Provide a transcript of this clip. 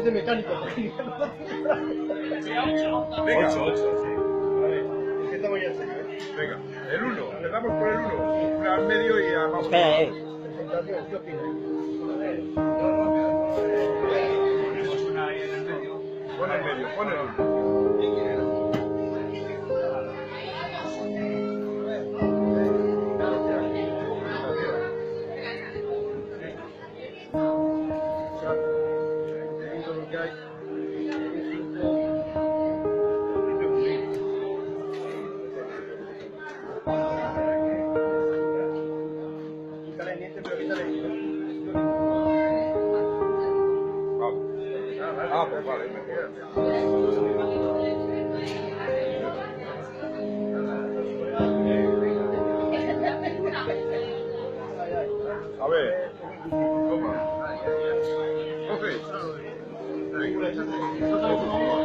de mecánico. Venga, 8, sí. Vale, empezamos ya en serio, ¿eh? Venga, el 1, empezamos por el 1. Una al medio y vamos. Espera, Presentación, ¿qué opinas? Ponemos una ahí en el medio. Pon el medio, pon el 1. Ah, pues vale, me queda. A ver, toma. Coge. Venga.